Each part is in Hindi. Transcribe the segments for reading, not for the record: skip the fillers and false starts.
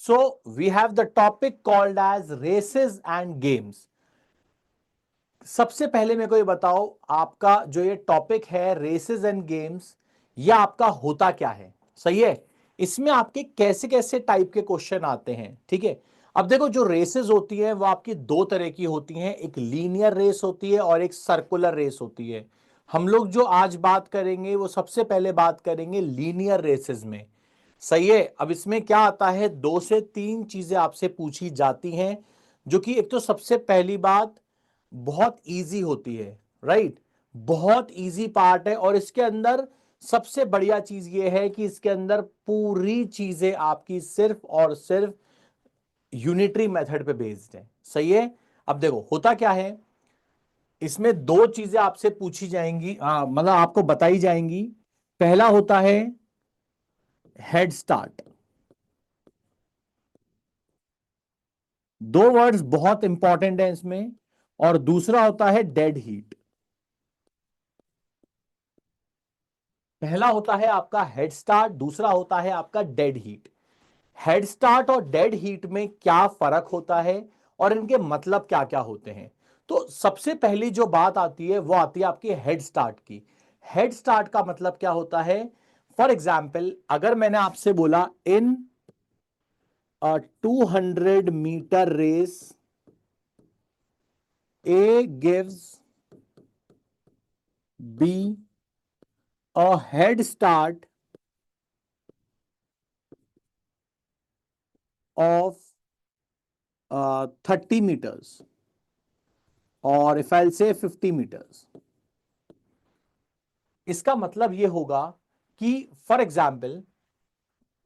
So we have the topic called as races and games. सबसे पहले मेरे को ये बताओ, आपका जो ये टॉपिक है रेसेस एंड गेम्स, ये आपका होता क्या है? सही है। इसमें आपके कैसे कैसे टाइप के क्वेश्चन आते हैं, ठीक है। अब देखो, जो रेसेस होती है वो आपकी दो तरह की होती हैं, एक लीनियर रेस होती है और एक सर्कुलर रेस होती है। हम लोग जो आज बात करेंगे वो सबसे पहले बात करेंगे लीनियर रेसेस में। सही है। अब इसमें क्या आता है, 2 से 3 चीजें आपसे पूछी जाती हैं, जो कि एक तो सबसे पहली बात बहुत इजी होती है, राइट। बहुत इजी पार्ट है और इसके अंदर सबसे बढ़िया चीज ये है कि इसके अंदर पूरी चीजें आपकी सिर्फ और सिर्फ यूनिटरी मेथड पे बेस्ड है। सही है। अब देखो होता क्या है, इसमें 2 चीजें आपसे पूछी जाएंगी, मतलब आपको बताई जाएंगी। पहला होता है हेड स्टार्ट। 2 वर्ड्स बहुत इंपॉर्टेंट है इसमें। और दूसरा होता है डेड हीट। पहला होता है आपका हेड स्टार्ट, दूसरा होता है आपका डेड हीट। हेड स्टार्ट और डेड हीट में क्या फर्क होता है और इनके मतलब क्या क्या होते हैं? तो सबसे पहली जो बात आती है वो आती है आपकी हेड स्टार्ट की। हेड स्टार्ट का मतलब क्या होता है? फॉर एग्जाम्पल, अगर मैंने आपसे बोला in 200 metre race A gives B a head start of 30 meters, or if I'll say 50 meters. इसका मतलब ये होगा कि फॉर एग्जाम्पल,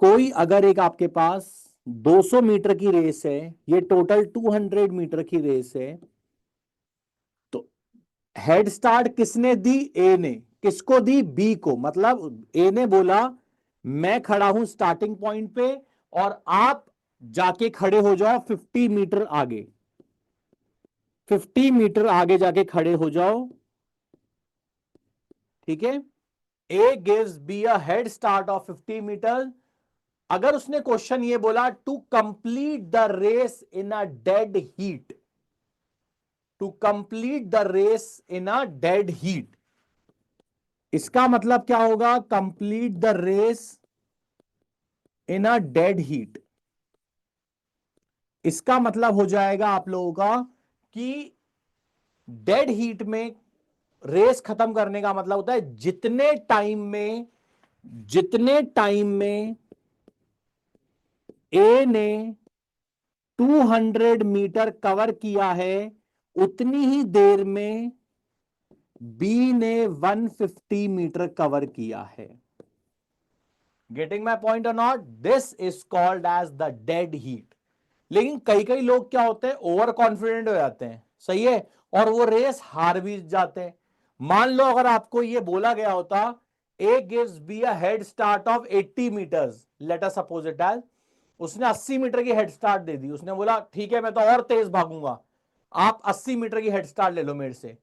कोई अगर एक आपके पास 200 मीटर की रेस है, ये टोटल 200 मीटर की रेस है, तो हेड स्टार्ट किसने दी? ए ने। किसको दी? बी को। मतलब ए ने बोला मैं खड़ा हूं स्टार्टिंग पॉइंट पे और आप जाके खड़े हो जाओ 50 मीटर आगे। 50 मीटर आगे जाके खड़े हो जाओ, ठीक है। A gives B a head start of 50 metre. अगर उसने क्वेश्चन ये बोला to complete the race in a dead heat, to complete the race in a dead heat, इसका मतलब क्या होगा? Complete the race in a dead heat. इसका मतलब हो जाएगा आप लोगों का कि डेड हीट में रेस खत्म करने का मतलब होता है जितने टाइम में ए ने 200 मीटर कवर किया है, उतनी ही देर में बी ने 150 मीटर कवर किया है। गेटिंग माई पॉइंट और not? This is called as the dead heat. लेकिन कई कई लोग क्या होते हैं, ओवर कॉन्फिडेंट हो जाते हैं, सही है, और वो रेस हार भी जाते हैं। मान लो अगर आपको ये बोला गया होता A gives B a head start of 80 metres, let us suppose it as, उसने 80 मीटर की हेड स्टार्ट दे दी। उसने बोला ठीक है मैं तो और तेज भागूंगा, आप 80 मीटर की हेड स्टार्ट ले लो मेरे से।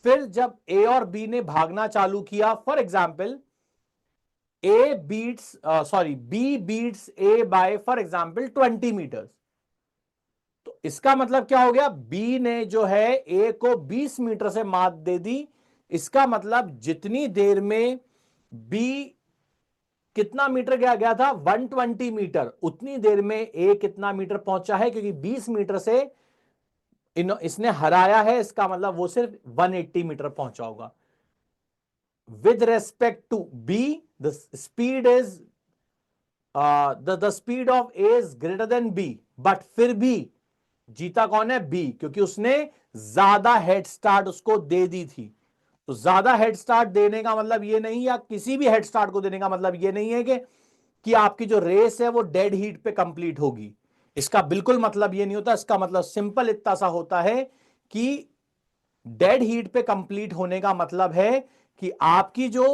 फिर जब ए और बी ने भागना चालू किया, for example A beats sorry B beats A by for example 20 metres, तो इसका मतलब क्या हो गया? बी ने जो है ए को 20 मीटर से मात दे दी। इसका मतलब जितनी देर में बी कितना मीटर गया था, 120 मीटर, उतनी देर में ए कितना मीटर पहुंचा है, क्योंकि 20 मीटर से इसने हराया है, इसका मतलब वो सिर्फ 180 मीटर पहुंचा होगा। With respect to B, the speed is the speed of A is greater than B, but फिर भी जीता कौन है? बी, क्योंकि उसने ज्यादा हेड स्टार्ट उसको दे दी थी। तो ज्यादा हेड स्टार्ट देने का मतलब ये नहीं, या किसी भी हेड स्टार्ट को देने का मतलब ये नहीं है कि आपकी जो रेस है वो डेड हीट पे कंप्लीट होगी। इसका बिल्कुल मतलब ये नहीं होता। इसका मतलब सिंपल इतना सा होता है कि डेड हीट पे कंप्लीट होने का मतलब है कि आपकी जो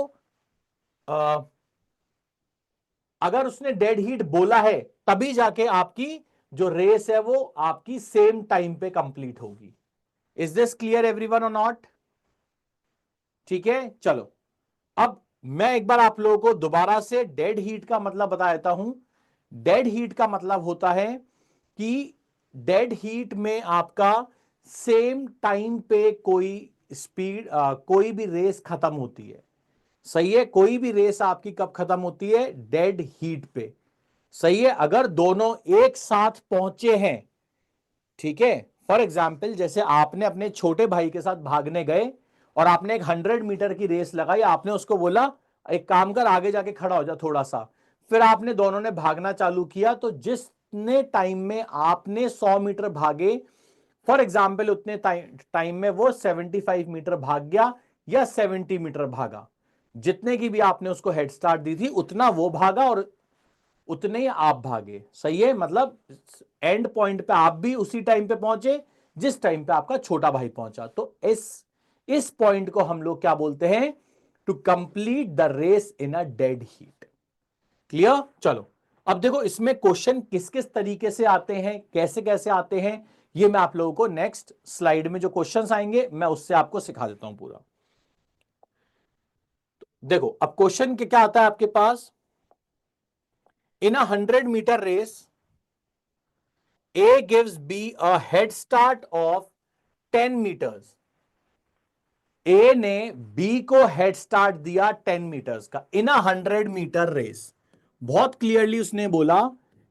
अगर उसने डेड हीट बोला है तभी जाके आपकी जो रेस है वो आपकी सेम टाइम पे कंप्लीट होगी। इज दिस क्लियर एवरीवन और नॉट? ठीक है, चलो अब मैं एक बार आप लोगों को दोबारा से डेड हीट का मतलब बता देता हूं। डेड हीट का मतलब होता है कि डेड हीट में आपका सेम टाइम पे कोई स्पीड कोई भी रेस खत्म होती है। सही है, कोई भी रेस आपकी कब खत्म होती है? डेड हीट पे। सही है, अगर दोनों एक साथ पहुंचे हैं, ठीक है, फॉर एग्जाम्पल जैसे आपने अपने छोटे भाई के साथ भागने गए और आपने एक 100 मीटर की रेस लगाई, आपने उसको बोला एक काम कर आगे जाके खड़ा हो जा थोड़ा सा, फिर आपने दोनों ने भागना चालू किया, तो जितने टाइम में आपने 100 मीटर भागे, फॉर एग्जाम्पल उतने टाइम में वो 75 मीटर भाग गया या 70 मीटर भागा, जितने की भी आपने उसको हेड स्टार्ट दी थी उतना वो भागा और उतने ही आप भागे। सही है, मतलब एंड पॉइंट पे आप भी उसी टाइम पे पहुंचे जिस टाइम पे आपका छोटा भाई पहुंचा। तो इस पॉइंट को हम लोग क्या बोलते हैं? To complete the race in a dead heat. Clear? चलो अब देखो इसमें क्वेश्चन किस किस तरीके से आते हैं, कैसे कैसे आते हैं, ये मैं आप लोगों को नेक्स्ट स्लाइड में जो क्वेश्चंस आएंगे मैं उससे आपको सिखा देता हूं पूरा। देखो अब क्वेश्चन क्या आता है आपके पास? In a 100 metre race A gives B a head start of 10 meters. A ने B को हेड स्टार्ट दिया 10 मीटर्स का इन अ 100 मीटर रेस। बहुत क्लियरली उसने बोला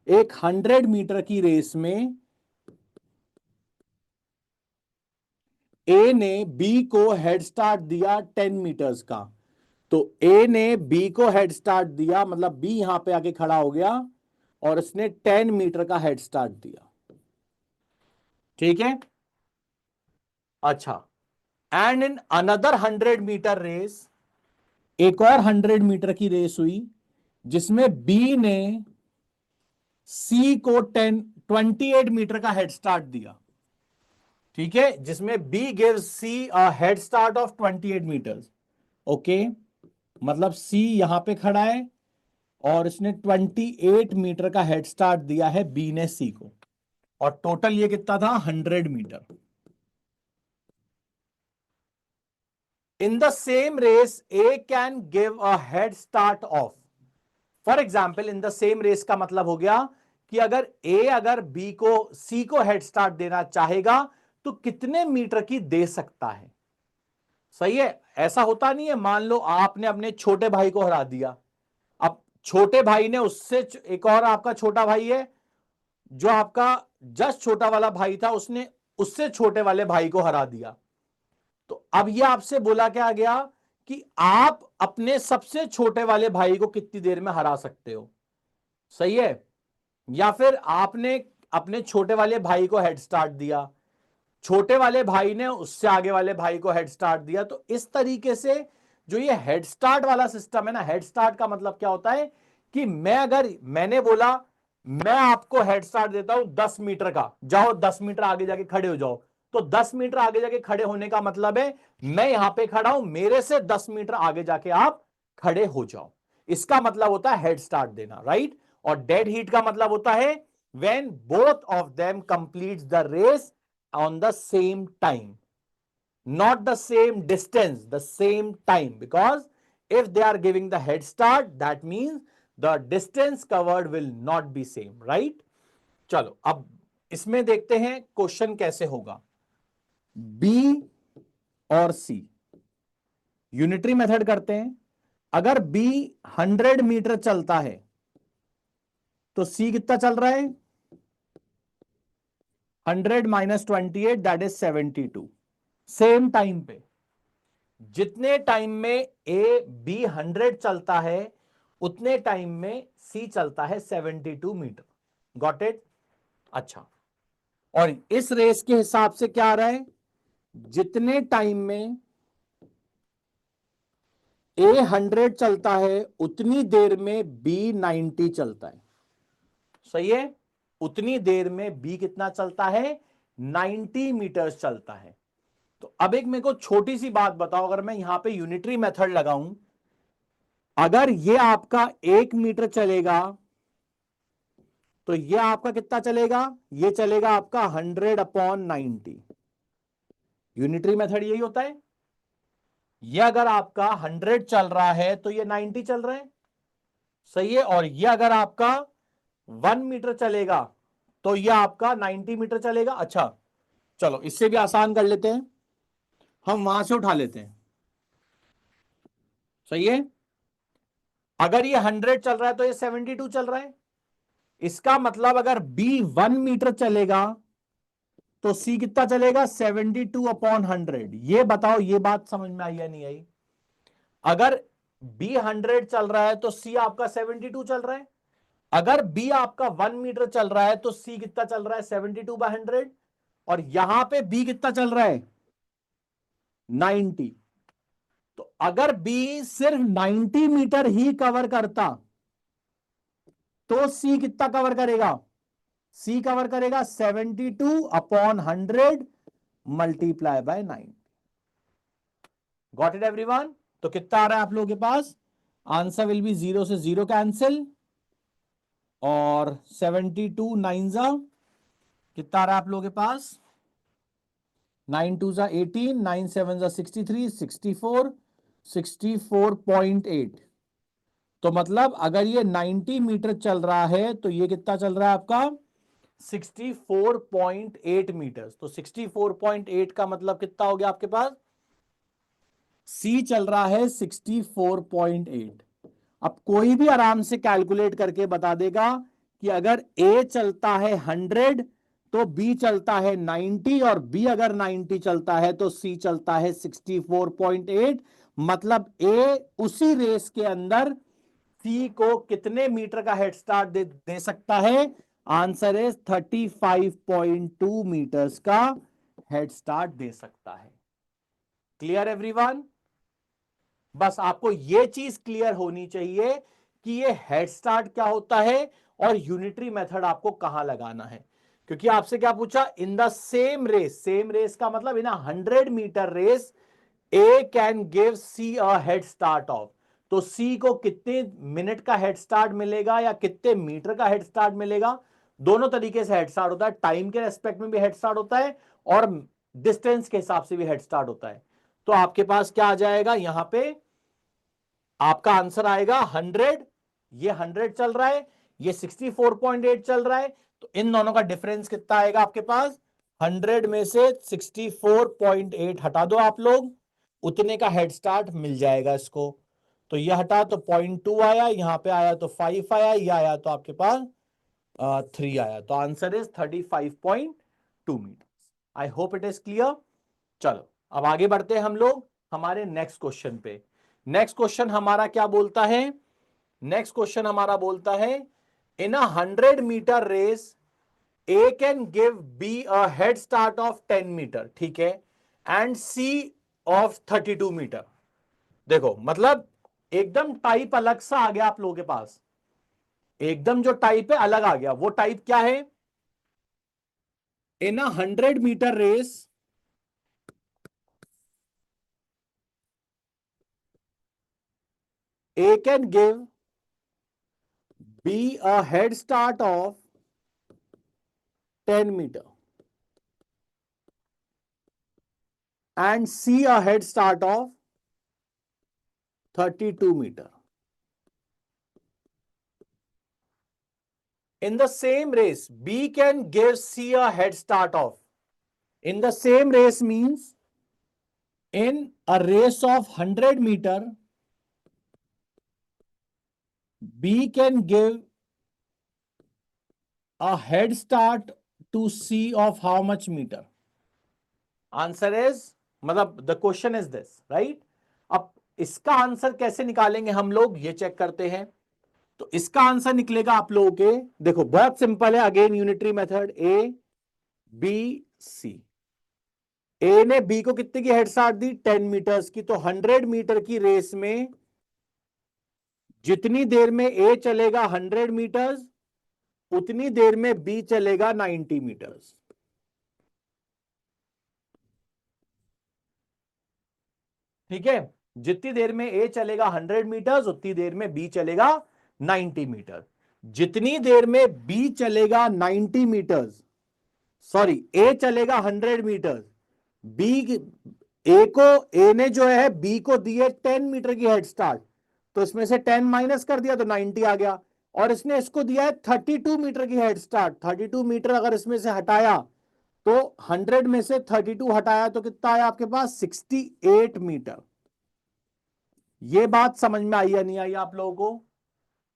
एक 100 मीटर की रेस में A ने B को हेड स्टार्ट दिया 10 मीटर्स का। तो A ने B को हेड स्टार्ट दिया, मतलब B यहां पे आके खड़ा हो गया और उसने 10 मीटर का हेड स्टार्ट दिया। ठीक है, अच्छा, and in another 100 metre race, एक और 100 मीटर की रेस हुई जिसमें बी ने सी को 28 मीटर का हेड स्टार्ट दिया। ठीक है, जिसमें B gives C a head start of 28 metres. Okay, मतलब सी यहां पे खड़ा है और इसने 28 मीटर का हेड स्टार्ट दिया है बी ने सी को, और टोटल ये कितना था? 100 metre. In the same race A can give a head start of, for example in the same race का मतलब हो गया कि अगर बी को सी को हेड स्टार्ट देना चाहेगा तो कितने मीटर की दे सकता है। सही है, ऐसा होता नहीं है, मान लो आपने अपने छोटे भाई को हरा दिया, अब छोटे भाई ने उससे एक और आपका छोटा भाई है जो आपका जस्ट छोटा वाला भाई था, उसने उससे छोटे वाले भाई को हरा दिया। तो अब ये आपसे बोला क्या गया कि आप अपने सबसे छोटे वाले भाई को कितनी देर में हरा सकते हो। सही है, या फिर आपने अपने छोटे वाले भाई को हेड स्टार्ट दिया, छोटे वाले भाई ने उससे आगे वाले भाई को हेड स्टार्ट दिया। तो इस तरीके से जो ये हेड स्टार्ट वाला सिस्टम है ना, हेड स्टार्ट का मतलब क्या होता है कि मैंने बोला मैं आपको हेड स्टार्ट देता हूं 10 मीटर का, जाओ 10 मीटर आगे जाके खड़े हो जाओ। तो 10 मीटर आगे जाके खड़े होने का मतलब है मैं यहां पे खड़ा हूं, मेरे से 10 मीटर आगे जाके आप खड़े हो जाओ। इसका मतलब होता है हेड स्टार्ट देना, राइट। और डेड हीट का मतलब होता है when both of them completes the race on the same time, not the same distance, the same time, because if they are giving the head start that means the distance covered will not be same, right। चलो अब इसमें देखते हैं क्वेश्चन कैसे होगा। B और C यूनिटरी मेथड करते हैं। अगर B 100 मीटर चलता है तो C कितना चल रहा है? 100 minus 28 that is 72। Same time पे जितने टाइम में ए बी 100 चलता है उतने टाइम में सी चलता है 72 मीटर। Got it? अच्छा, और इस रेस के हिसाब से क्या आ रहा है? जितने टाइम में ए 100 चलता है उतनी देर में बी 90 चलता है। सही है, उतनी देर में बी कितना चलता है? 90 मीटर चलता है। तो अब एक मेरे को छोटी सी बात बताओ, अगर मैं यहां पे यूनिटरी मेथड लगाऊं, अगर ये आपका 1 मीटर चलेगा तो ये आपका कितना चलेगा? ये चलेगा आपका 100/90। यूनिटरी मेथड यही होता है। ये अगर आपका 100 चल रहा है तो ये 90 चल रहा है। सही है, और ये अगर आपका 1 मीटर चलेगा तो यह आपका 90 मीटर चलेगा। अच्छा चलो इससे भी आसान कर लेते हैं, हम वहां से उठा लेते हैं। सही है, अगर ये 100 चल रहा है तो ये 72 चल रहा है। इसका मतलब अगर बी 1 मीटर चलेगा तो सी कितना चलेगा, 72/100। ये बताओ ये बात समझ में आई या नहीं आई? अगर बी 100 चल रहा है तो सी आपका 72 चल रहा है। अगर बी आपका 1 मीटर चल रहा है तो सी कितना चल रहा है, 72/100। और यहां पे बी कितना चल रहा है, 90। तो अगर बी सिर्फ 90 मीटर ही कवर करता तो सी कितना कवर करेगा, सी कवर करेगा 72/100 multiply by 9। Got it everyone? तो कितना आ रहा है आप लोगों के पास, आंसर विल बी 0 से 0 कैंसिल, और 72 9 जा कितना आ रहा है आप लोगों के पास, 9 2 जा 18, 9 7 जा 63, 64, 64.8। तो मतलब अगर ये 90 मीटर चल रहा है तो ये कितना चल रहा है आपका, 64.8 मीटर। तो 64.8 का मतलब कितना हो गया आपके पास, सी चल रहा है 64.8। अब कोई भी आराम से कैलकुलेट करके बता देगा कि अगर ए चलता है 100 तो बी चलता है 90, और बी अगर 90 चलता है तो सी चलता है 64.8। मतलब ए उसी रेस के अंदर सी को कितने मीटर का हेड स्टार्ट दे सकता है, आंसर इज 35.2 मीटर्स का हेड स्टार्ट दे सकता है। Clear everyone? बस आपको यह चीज क्लियर होनी चाहिए कि ये हेड स्टार्ट क्या होता है और यूनिटरी मेथड आपको कहां लगाना है। क्योंकि आपसे क्या पूछा, in the same race, same race का मतलब in 100 metre race A can give C a head start of. तो सी को कितने मिनट का हेड स्टार्ट मिलेगा या कितने मीटर का हेड स्टार्ट मिलेगा, दोनों तरीके से हेड स्टार्ट होता है। टाइम के रेस्पेक्ट में भी हेड स्टार्ट होता है और डिस्टेंस के हिसाब से भी हेड स्टार्ट होता है। तो आपके पास क्या आ जाएगा, यहां पे आपका आंसर आएगा 100। ये 100 चल रहा है, ये 64.8 चल रहा है, तो इन दोनों का डिफरेंस कितना आएगा आपके पास, 100 में से 64.8 हटा दो आप लोग, उतने का हेड स्टार्ट मिल जाएगा इसको। तो ये हटा तो 0.2 आया, यहां पे आया तो 5 आया, ये आया तो आपके पास 3 आया। तो answer is 35.2 metre. I hope it is clear. चलो अब आगे बढ़ते हैं हम लोग हमारे नेक्स्ट क्वेश्चन पे। नेक्स्ट क्वेश्चन हमारा क्या बोलता है, नेक्स्ट क्वेश्चन हमारा बोलता है in 100 metre race A can give B a head start of 10 metre, ठीक है, एंड सी ऑफ 32 मीटर। देखो मतलब एकदम टाइप अलग सा आ गया आप लोगों के पास, एकदम जो टाइप है अलग आ गया। वो टाइप क्या है, in 100 metre race A can give B a head start of 10 meter and C a head start of 32 meter. In the same race, B can give C a head start of. In the same race means in a race of 100 meter, B can give a head start to C of how much meter? Answer is, मतलब the question is this, right? अब इसका आंसर कैसे निकालेंगे हम लोग, ये चेक करते हैं। तो इसका आंसर निकलेगा आप लोगों के, देखो बहुत सिंपल है, again unitary method, A B C. A ने बी को कितने की हेड स्टार्ट दी, 10 मीटर्स की। तो 100 मीटर की रेस में जितनी देर में ए चलेगा 100 मीटर्स, उतनी देर में बी चलेगा 90 मीटर्स। ठीक है, जितनी देर में ए चलेगा 100 मीटर्स उतनी देर में बी चलेगा 90 मीटर। जितनी देर में बी चलेगा 90 मीटर्स, सॉरी ए चलेगा 100 मीटर्स, बी ए को, ए ने जो है बी को दिए 10 मीटर की हेड स्टार्ट, तो इसमें से 10 माइनस कर दिया तो 90 आ गया। और इसने इसको दिया है 32 मीटर की हेड स्टार्ट। 32 मीटर अगर इसमें से हटाया तो 100 में से 32 हटाया तो कितना आया आपके पास? 68 मीटर। ये बात समझ में आई या नहीं आई आप लोगों को?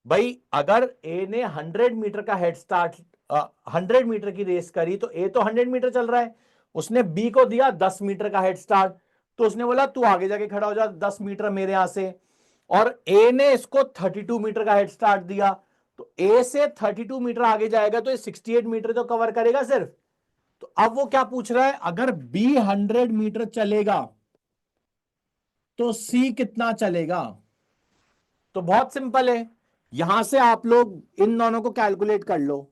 भाई अगर ए ने 100 मीटर का हेड स्टार्ट, 100 मीटर की रेस करी, तो ए तो 100 मीटर चल रहा है, उसने बी को दिया 10 मीटर का हेड स्टार्ट, तो उसने बोला तू आगे जाके खड़ा हो जा 10 मीटर मेरे यहां से। और ए ने इसको 32 मीटर का हेड स्टार्ट दिया, तो ए से 32 मीटर आगे जाएगा तो ये 68 मीटर तो कवर करेगा सिर्फ। तो अब वो क्या पूछ रहा है, अगर बी 100 मीटर चलेगा तो सी कितना चलेगा? तो बहुत सिंपल है, यहां से आप लोग इन दोनों को कैलकुलेट कर लो।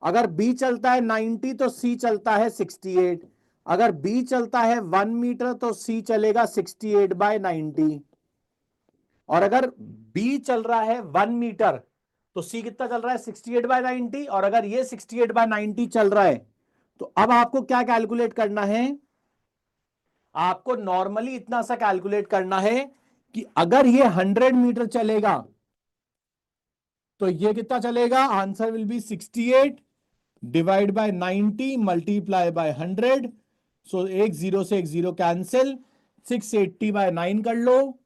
अगर बी चलता है 90 तो सी चलता है 68। अगर बी चलता है 1 मीटर तो सी चलेगा 68/90। और अगर बी चल रहा है 1 मीटर तो सी कितना चल रहा है? 68/90। और अगर ये 68/90 चल रहा है तो अब आपको क्या कैलकुलेट करना है? आपको नॉर्मली इतना सा कैलकुलेट करना है कि अगर ये 100 मीटर चलेगा तो ये कितना चलेगा? Answer will be 68 divide by 90 multiply by 100। सो एक जीरो से एक जीरो कैंसिल, 680/9 कर लो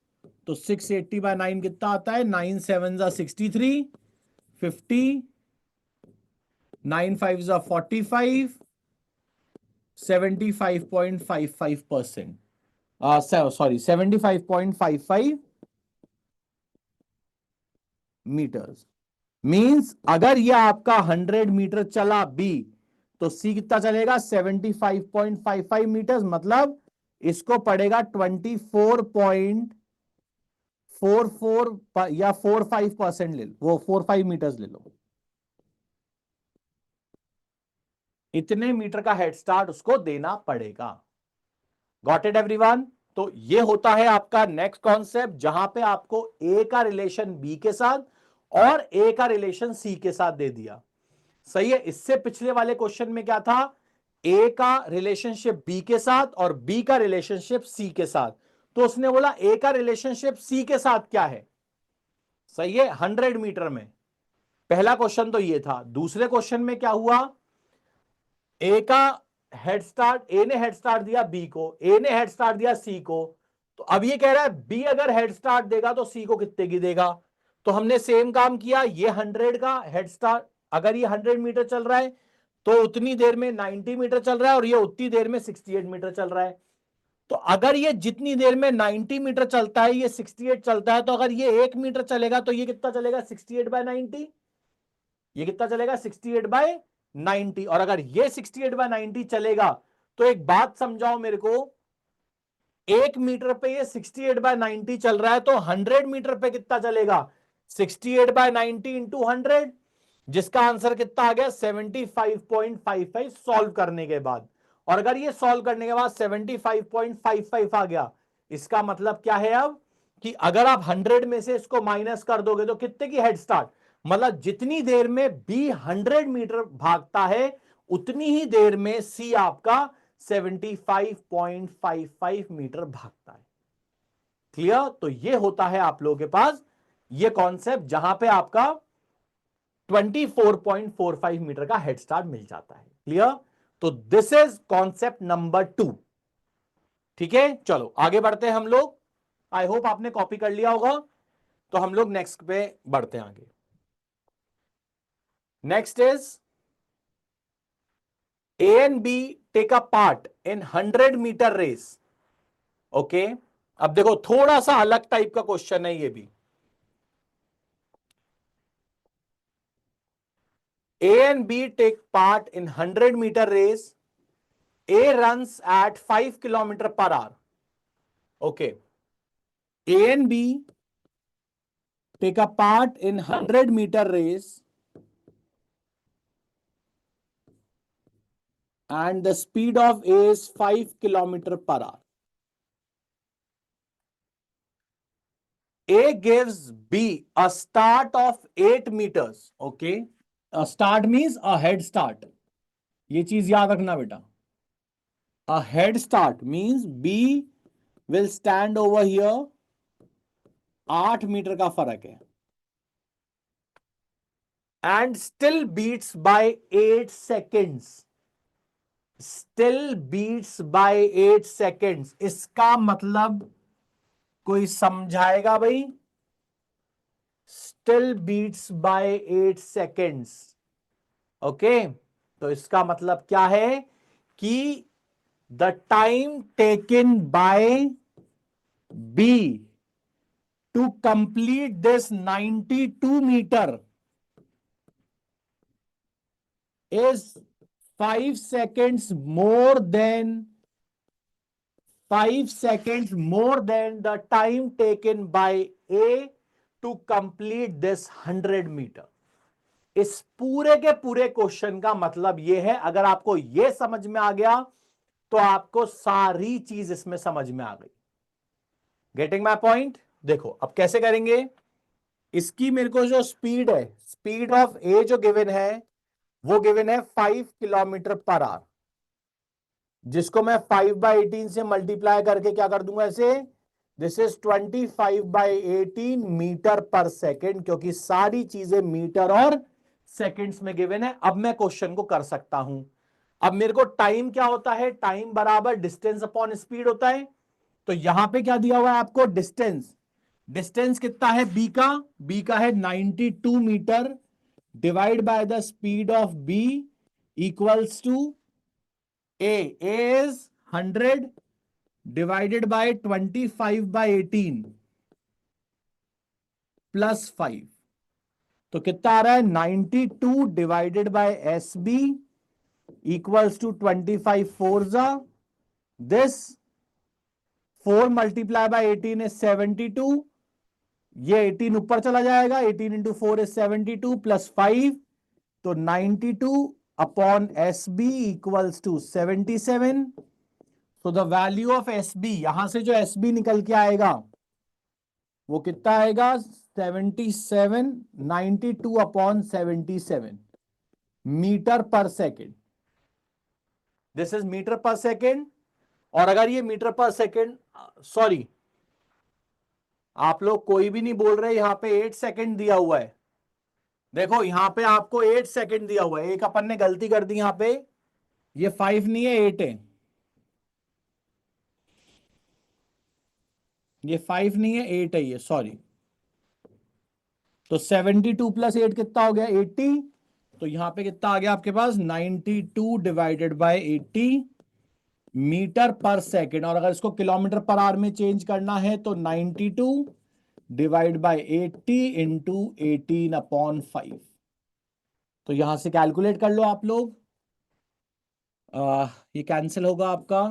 तो 680/9 कितना आता है? 9 7 63, 50, 9 5 45, 75.55%, सॉरी 75.55 मीटर्स। मींस अगर ये आपका 100 मीटर चला बी तो सी कितना चलेगा? 75.55 मीटर्स। मतलब इसको पड़ेगा 24.44 या 45% ले लो, वो 45 मीटर्स ले लो। इतने मीटर का हेड स्टार्ट उसको देना पड़ेगा। Got it everyone? तो ये होता है आपका नेक्स्ट कॉन्सेप्ट, जहां पे आपको ए का रिलेशन बी के साथ और ए का रिलेशन सी के साथ दे दिया। सही है। इससे पिछले वाले क्वेश्चन में क्या था? ए का रिलेशनशिप बी के साथ और बी का रिलेशनशिप सी के साथ। तो उसने बोला ए का रिलेशनशिप सी के साथ क्या है? सही है, 100 मीटर में। पहला क्वेश्चन तो ये था। दूसरे क्वेश्चन में क्या हुआ? ए का हेड स्टार्ट, ए ने हेड स्टार्ट दिया बी को, ए ने हेड स्टार्ट दिया सी को। तो अब ये कह रहा है बी अगर हेड स्टार्ट देगा तो सी को कितने की देगा? तो हमने सेम काम किया, ये 100 का हेड स्टार्ट, अगर ये 100 मीटर चल रहा है तो उतनी देर में 90 मीटर चल रहा है और ये उतनी देर में 68 मीटर चल रहा है। तो अगर ये जितनी देर में 90 मीटर चलता है ये 68 चलता है, तो अगर ये 1 मीटर चलेगा तो ये कितना चलेगा? 68/90। ये कितना चलेगा? 68/90। और अगर ये 68/90 चलेगा तो एक बात समझाओ मेरे को, 1 मीटर पे ये 68/90 चल रहा है तो 100 मीटर पे कितना चलेगा? 68/90 इंटू 100, जिसका आंसर कितना आ गया? 75.55 सॉल्व करने के बाद। और अगर ये सॉल्व करने के बाद 75.55 आ गया, इसका मतलब क्या है अब कि अगर आप 100 में से इसको माइनस कर दोगे तो कितने की हेड स्टार्ट? मतलब जितनी देर में बी 100 मीटर भागता है उतनी ही देर में सी आपका 75.55 मीटर भागता है। क्लियर? तो ये होता है आप लोगों के पास ये कॉन्सेप्ट जहां पे आपका 24.45 मीटर का हेड स्टार्ट मिल जाता है। क्लियर? तो दिस इज कॉन्सेप्ट नंबर 2। ठीक है, चलो आगे बढ़ते हैं हम लोग। आई होप आपने कॉपी कर लिया होगा। तो हम लोग नेक्स्ट पे बढ़ते हैं आगे। Next is A and B take a part in 100 metre race. Okay, अब देखो थोड़ा सा अलग टाइप का क्वेश्चन है ये भी। A and B take part in 100 meter race. A runs at 5 kilometer per hour. Okay. A and B take a part in 100 meter race and the speed of A is 5 kilometer per hour. A gives B a start of 8 meters. Okay. A start means a head start. ये चीज याद रखना बेटा। A head start means B will stand over here. 8 metre का फर्क है। and still beats by 8 seconds. Still beats by 8 seconds. इसका मतलब कोई समझाएगा भाई? Still beats by 8 seconds. Okay, तो इसका मतलब क्या है कि the time taken by B to complete this 92 metre is 5 seconds more than 5 seconds more than the time taken by A to complete this 100 meter. इस पूरे के पूरे क्वेश्चन का मतलब यह है, अगर आपको यह समझ में आ गया तो आपको सारी चीज इसमें समझ में आ गई. Getting my point? देखो अब कैसे करेंगे. इसकी मेरे को जो स्पीड है, स्पीड ऑफ ए जो गिवन है वो गिवन है 5 किलोमीटर पर आवर, जिसको मैं 5/18 से मल्टीप्लाई करके क्या कर दूंगा ऐसे. दिस इज 25/18 मीटर पर सेकेंड, क्योंकि सारी चीजें मीटर और सेकेंड्स में गिवन है. अब मैं क्वेश्चन को कर सकता हूं. अब मेरे को टाइम क्या होता है, टाइम बराबर डिस्टेंस अपॉन स्पीड होता है. तो यहां पे क्या दिया हुआ है आपको, डिस्टेंस. डिस्टेंस कितना है बी का है 92 metre divide by the speed of B equals to A is 100 divided by 25/18 plus 5. तो कितना आ रहा है 92 divided by S B equals to 25 four जा दिस 4 मल्टीप्लाई बाय 18 is 72. ये 18 ऊपर चला जाएगा, 18 इंटू 4 is 72 प्लस 5, तो 92 upon S B equals to 77. तो the value of S B, यहां से जो एस बी निकल के आएगा वो कितना आएगा 77, 92 अपॉन 77 मीटर पर सेकेंड. दिस इज मीटर पर सेकेंड. और अगर ये मीटर पर सेकेंड, सॉरी आप लोग कोई भी नहीं बोल रहे, यहां पे 8 सेकेंड दिया हुआ है. देखो यहां पे आपको 8 सेकेंड दिया हुआ है, एक अपन ने गलती कर दी यहां पे, ये 5 नहीं है 8 है. ये 5 नहीं है 8 है ये, सॉरी. तो 72 प्लस 8 कितना हो गया 80. तो यहां पे कितना आ गया आपके पास 92 डिवाइडेड बाय 80 मीटर पर सेकेंड. और अगर इसको किलोमीटर पर आवर में चेंज करना है तो 92 डिवाइड बाय 80 इंटू 18 अपॉन 5. तो यहां से कैलकुलेट कर लो आप लोग. ये कैंसिल होगा आपका,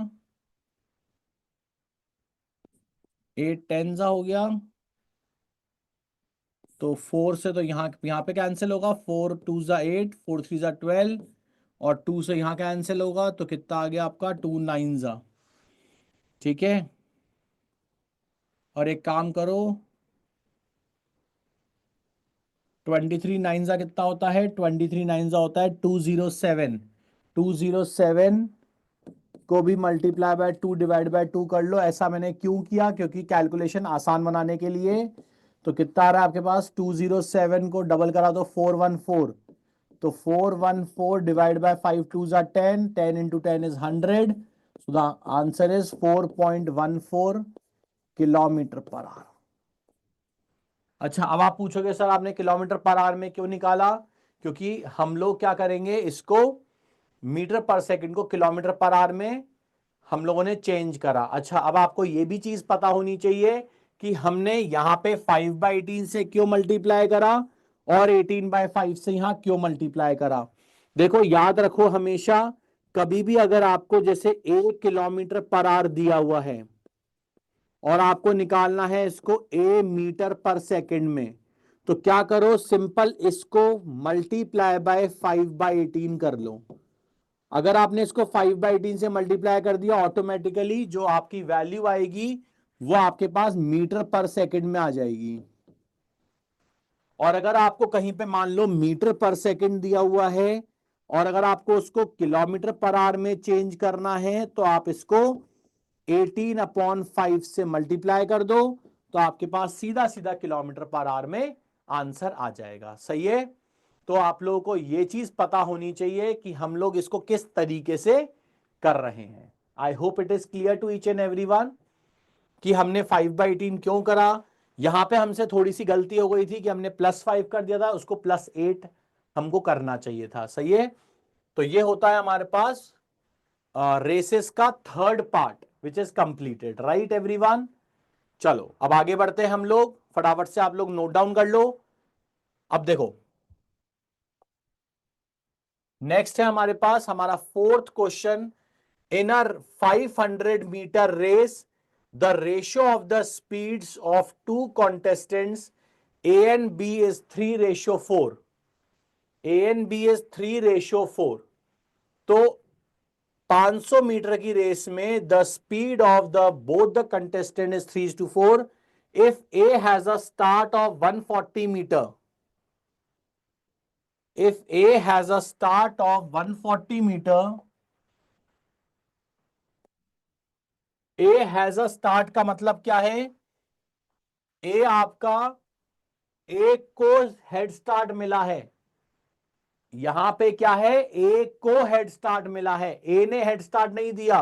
8 10 हो गया, तो 4 से तो यहां पे कैंसिल होगा, 4 2 8, 4 3 12, और 2 से यहां कैंसिल होगा, तो कितना आ गया आपका 2 9. ठीक है, और एक काम करो, 23 9 कितना होता है, 23 9 होता है 207. 207 को भी मल्टीप्लाई बाय 2 डिवाइड बाय 2 कर लो. ऐसा मैंने क्यों किया, क्योंकि कैलकुलेशन आसान बनाने के लिए. तो कितना आ रहा है आपके पास, 207 को डबल करा दो 414, तो 414 divide by 5 2 10, 10 into 10 is 100. So the answer is 4.14 kilometre per hour. अच्छा, अब आप पूछोगे सर आपने किलोमीटर पर आवर में क्यों निकाला, क्योंकि हम लोग क्या करेंगे, इसको मीटर पर सेकंड को किलोमीटर पर आवर में हम लोगों ने चेंज करा. अच्छा, अब आपको यह भी चीज पता होनी चाहिए कि हमने यहां पे 5/18 से क्यों मल्टीप्लाई करा और 18/5 से यहां क्यों मल्टीप्लाई करा. देखो याद रखो हमेशा, कभी भी अगर आपको जैसे 1 किलोमीटर पर आवर दिया हुआ है और आपको निकालना है इसको ए मीटर पर सेकंड में, तो क्या करो, सिंपल इसको मल्टीप्लाई बाय 5/18 कर लो. अगर आपने इसको 5/18 से मल्टीप्लाई कर दिया, ऑटोमेटिकली जो आपकी वैल्यू आएगी वो आपके पास मीटर पर सेकंड में आ जाएगी. और अगर आपको कहीं पे मान लो मीटर पर सेकंड दिया हुआ है और अगर आपको उसको किलोमीटर पर आवर में चेंज करना है, तो आप इसको 18/5 से मल्टीप्लाई कर दो, तो आपके पास सीधा सीधा किलोमीटर पर आवर में आंसर आ जाएगा. सही है. तो आप लोगों को यह चीज पता होनी चाहिए कि हम लोग इसको किस तरीके से कर रहे हैं। I hope it is clear to each and everyone कि हमने 5/18 क्यों करा। यहां पे हमसे थोड़ी सी गलती हो गई थी कि हमने +5 कर दिया था, उसको +8 हमको करना चाहिए था। सही है। तो ये होता है हमारे पास रेसेस का third part which is completed. Right everyone. चलो अब आगे बढ़ते हैं हम लोग, फटाफट से आप लोग नोट डाउन कर लो। अब देखो नेक्स्ट है हमारे पास हमारा fourth question. In a 500 metre race the ratio of the speeds of two contestants A and B is 3:4। A and B is 3:4। तो 500 मीटर की रेस में the speed of the both the contestant is 3:4। If A has a start of 140 metre, if A has a start of 140 meter, A has a start का मतलब क्या है? A आपका एक को हेड स्टार्ट मिला है। यहां पे क्या है? A को हेड स्टार्ट मिला है, A ने हेड स्टार्ट नहीं दिया।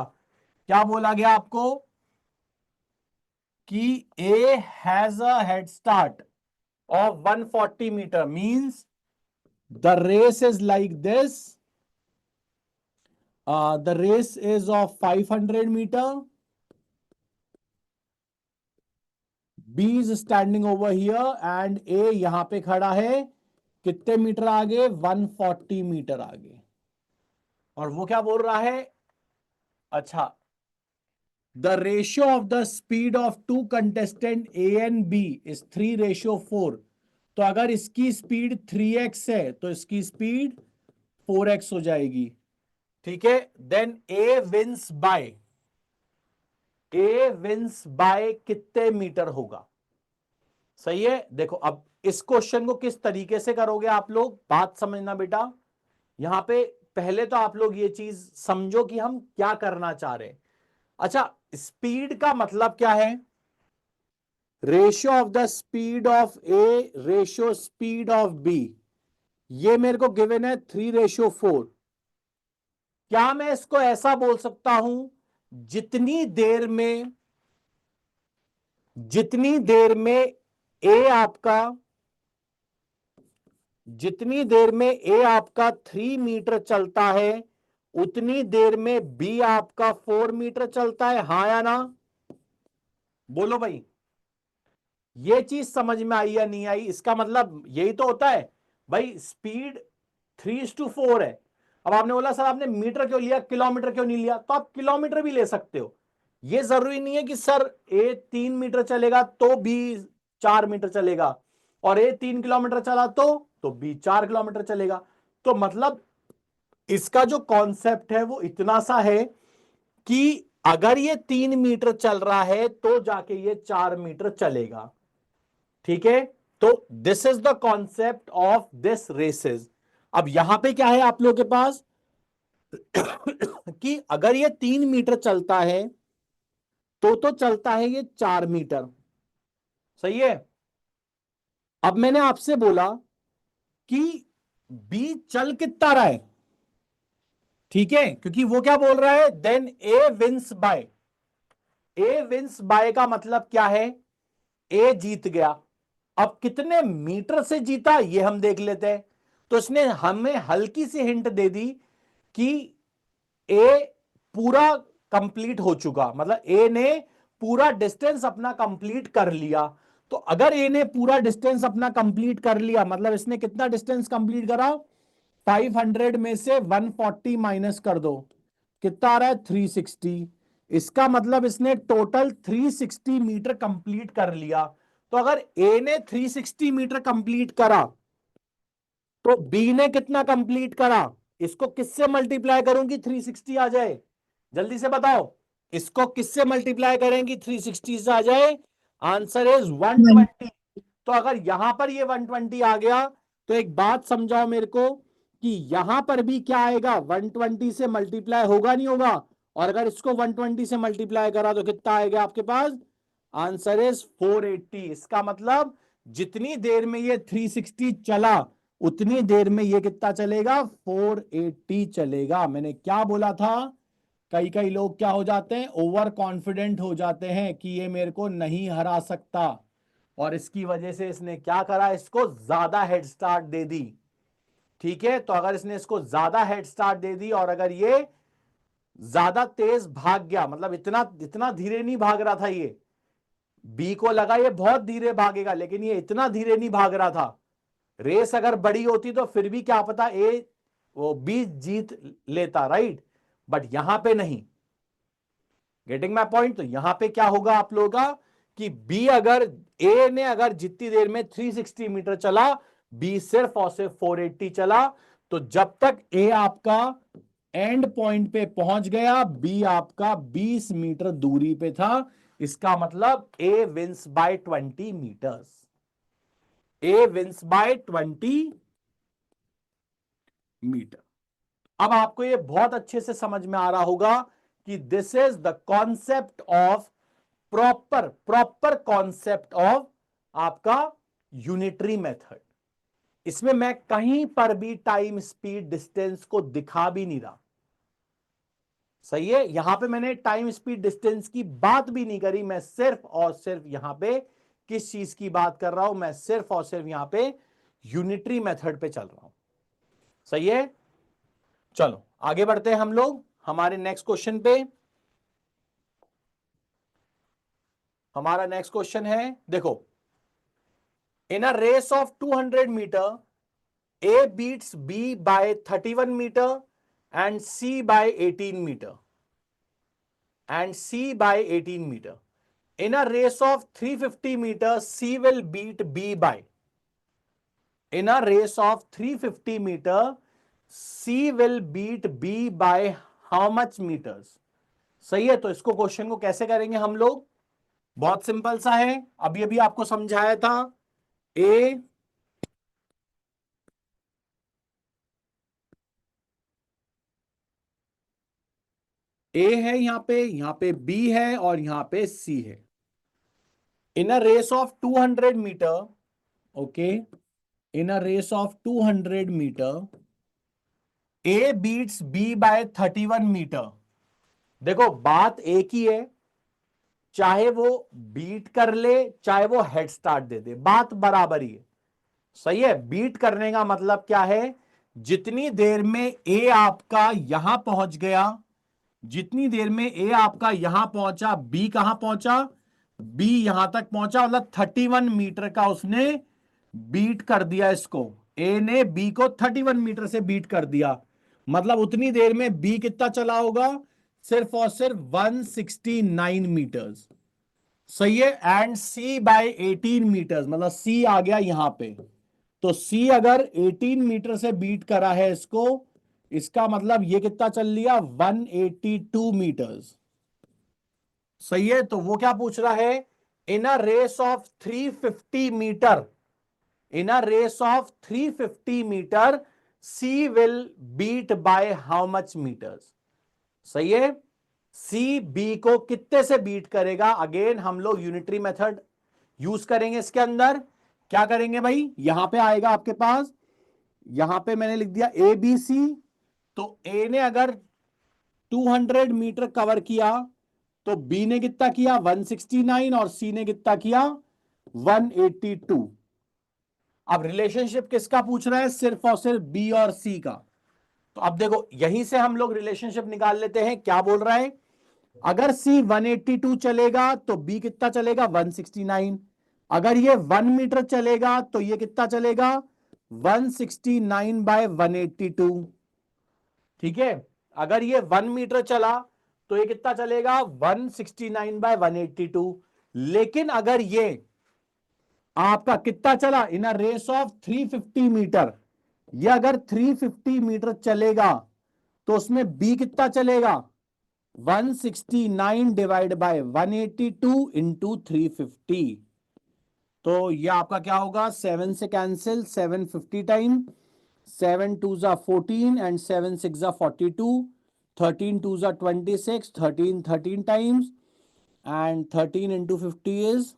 क्या बोला गया आपको? कि A has a head start of 140 meter means the race is like this. The race is of 500 meter. B is standing over here and A यहां पे खड़ा है कितने मीटर आगे? 140 मीटर आगे। और वो क्या बोल रहा है? अच्छा, the ratio of the speed of two contestant A and B is 3:4। तो अगर इसकी स्पीड 3x है तो इसकी स्पीड 4x हो जाएगी। ठीक है। Then A wins by, A wins by कितने मीटर होगा? सही है। देखो अब इस क्वेश्चन को किस तरीके से करोगे आप लोग, बात समझना बेटा। यहां पे पहले तो आप लोग ये चीज समझो कि हम क्या करना चाह रहे हैं। अच्छा, स्पीड का मतलब क्या है? Ratio of the speed of A ratio speed of B. ये मेरे को गिवन है 3:4। क्या मैं इसको ऐसा बोल सकता हूं, जितनी देर में ए आपका जितनी देर में ए आपका 3 मीटर चलता है उतनी देर में बी आपका 4 मीटर चलता है। हाँ या ना? बोलो भाई, ये चीज समझ में आई या नहीं आई? इसका मतलब यही तो होता है भाई, स्पीड 3:4 है। अब आपने बोला सर आपने मीटर क्यों लिया, किलोमीटर क्यों नहीं लिया? तो आप किलोमीटर भी ले सकते हो। ये जरूरी नहीं है कि सर ए 3 मीटर चलेगा तो बी 4 मीटर चलेगा, और ए 3 किलोमीटर चला तो बी 4 किलोमीटर चलेगा। तो मतलब इसका जो कॉन्सेप्ट है वो इतना सा है कि अगर ये 3 मीटर चल रहा है तो जाके ये 4 मीटर चलेगा। ठीक है। तो this is the concept of this races. अब यहां पे क्या है आप लोगों के पास कि अगर ये 3 मीटर चलता है तो चलता है ये 4 मीटर। सही है। अब मैंने आपसे बोला कि बी चल कितना रहा है, ठीक है, क्योंकि वो क्या बोल रहा है? Then A wins by. A wins by का मतलब क्या है? ए जीत गया। अब कितने मीटर से जीता ये हम देख लेते हैं। तो इसने हमें हल्की सी हिंट दे दी कि ए पूरा कंप्लीट हो चुका, मतलब ए ने पूरा डिस्टेंस अपना कंप्लीट कर लिया। तो अगर ए ने पूरा डिस्टेंस अपना कंप्लीट कर लिया, मतलब इसने कितना डिस्टेंस कंप्लीट करा? 500 में से 140 माइनस कर दो, कितना आ रहा है? 360। इसका मतलब इसने टोटल 360 मीटर कंप्लीट कर लिया। तो अगर ए ने 360 मीटर कंप्लीट करा तो बी ने कितना कंप्लीट करा? इसको किससे मल्टीप्लाई करूंगी 360 आ जाए? जल्दी से बताओ, इसको किससे मल्टीप्लाई करेंगी 360 से आ जाए? Answer is 120। तो अगर यहां पर ये 120 आ गया तो एक बात समझाओ मेरे को कि यहां पर भी क्या आएगा? 120 से मल्टीप्लाई होगा नहीं होगा? और अगर इसको 120 से मल्टीप्लाई करा तो कितना आएगा आपके पास? Answer is 480। इसका मतलब जितनी देर में ये 360 चला उतनी देर में ये कितना चलेगा, 480 चलेगा। मैंने क्या बोला था, कई कई लोग क्या हो जाते हैं, ओवर कॉन्फिडेंट हो जाते हैं कि ये मेरे को नहीं हरा सकता, और इसकी वजह से इसने क्या करा, इसको ज्यादा हेड स्टार्ट दे दी। ठीक है, तो अगर इसने इसको ज्यादा हेड स्टार्ट दे दी और अगर ये ज्यादा तेज भाग गया, मतलब इतना इतना धीरे नहीं भाग रहा था ये, बी को लगा ये बहुत धीरे भागेगा, लेकिन ये इतना धीरे नहीं भाग रहा था। रेस अगर बड़ी होती तो फिर भी क्या पता ए वो बी जीत लेता, राइट, बट यहां पे नहीं। Getting my point. तो यहां पे क्या होगा आप लोगों का कि बी अगर ए ने अगर जितनी देर में 360 मीटर चला, बी सिर्फ और सिर्फ 480 चला, तो जब तक ए आपका एंड पॉइंट पे पहुंच गया, बी आपका 20 मीटर दूरी पे था। इसका मतलब A wins by 20 metres. A wins by 20 metre. अब आपको ये बहुत अच्छे से समझ में आ रहा होगा कि this is the concept of proper concept of आपका यूनिटरी मेथड। इसमें मैं कहीं पर भी टाइम स्पीड डिस्टेंस को दिखा भी नहीं रहा। सही है, यहां पे मैंने टाइम स्पीड डिस्टेंस की बात भी नहीं करी, मैं सिर्फ और सिर्फ यहां पे किस चीज की बात कर रहा हूं, मैं सिर्फ और सिर्फ यहां पे यूनिटरी मेथड पे चल रहा हूं। सही है, चलो आगे बढ़ते हैं हम लोग हमारे नेक्स्ट क्वेश्चन पे। हमारा नेक्स्ट क्वेश्चन है, देखो, in a race of 200 metre A beats B by 31 meter and C by 18 meter. And C by 18 meter. In a race of 350 meters, C will beat B by. In a race of 350 meter, C will beat B by how much meters? सही है, तो इसको क्वेश्चन को कैसे करेंगे हम लोग, बहुत सिंपल सा है, अभी अभी आपको समझाया था। ए है यहां पे बी है और यहां पे सी है। In a race of 200 metre, okay, in a race of 200 metre A beats B by 31 metre. देखो बात एक ही है, चाहे वो बीट कर ले चाहे वो हेड स्टार्ट दे दे, बात बराबर ही है। सही है, बीट करने का मतलब क्या है, जितनी देर में ए आपका यहां पहुंच गया, जितनी देर में ए आपका यहां पहुंचा, बी कहां पहुंचा, बी यहां तक पहुंचा, मतलब 31 मीटर का उसने बीट कर दिया इसको। ए ने बी को 31 मीटर से बीट कर दिया, मतलब उतनी देर में बी कितना चला होगा, सिर्फ और सिर्फ 169 मीटर्स। सही है, एंड सी बाय 18 मीटर्स, मतलब सी आ गया यहां पे। तो सी अगर 18 मीटर से बीट करा है इसको, इसका मतलब ये कितना चल लिया, 182 मीटर्स। सही है, तो वो क्या पूछ रहा है, in a race of 350 metre, in a race of 350 metre C will beat by how much metres. सही है, सी बी को कितने से बीट करेगा, अगेन हम लोग यूनिटरी मेथड यूज करेंगे इसके अंदर। क्या करेंगे भाई, यहां पे आएगा आपके पास, यहां पे मैंने लिख दिया ए बी सी। तो ए ने अगर 200 मीटर कवर किया, तो बी ने कितना किया 169, और सी ने कितना किया 182। अब रिलेशनशिप किसका पूछ रहा है, सिर्फ और सिर्फ बी और सी का। तो अब देखो यहीं से हम लोग रिलेशनशिप निकाल लेते हैं, क्या बोल रहा है, अगर सी 182 चलेगा तो बी कितना चलेगा 169। अगर ये 1 मीटर चलेगा तो ये कितना चलेगा 169 बाय 182। ठीक है, अगर ये 1 मीटर चला तो ये कितना चलेगा 169 बाय 182। लेकिन अगर ये आपका कितना चला इन अ रेस ऑफ 350 मीटर, ये अगर 350 मीटर चलेगा तो उसमें बी कितना चलेगा 169 डिवाइड बाय 182 इंटू 350। तो ये आपका क्या होगा, 7 से कैंसिल, 750 टाइम, 7 टू जा 14 एंड 7 6 जा 42, 13 टू जा 26, 13 13 टाइम्स, एंड 13 इंटू 50 इज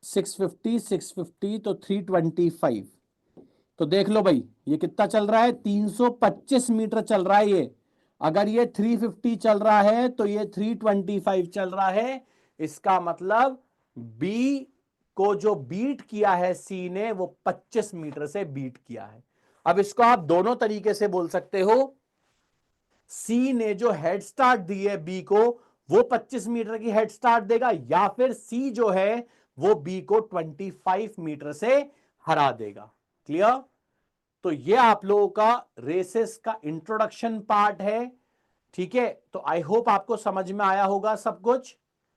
650, 650 तो 325। तो देख लो भाई, ये कितना चल रहा है, 325 मीटर चल रहा है ये। अगर ये 350 चल रहा है तो ये 325 चल रहा है। इसका मतलब बी को जो बीट किया है सी ने, वो 25 मीटर से बीट किया है। अब इसको आप दोनों तरीके से बोल सकते हो, सी ने जो हेड स्टार्ट दी है बी को, वो 25 मीटर की हेड स्टार्ट देगा, या फिर सी जो है वो बी को 25 मीटर से हरा देगा। क्लियर? तो ये आप लोगों का रेसेस का इंट्रोडक्शन पार्ट है। ठीक है, तो आई होप आपको समझ में आया होगा सब कुछ।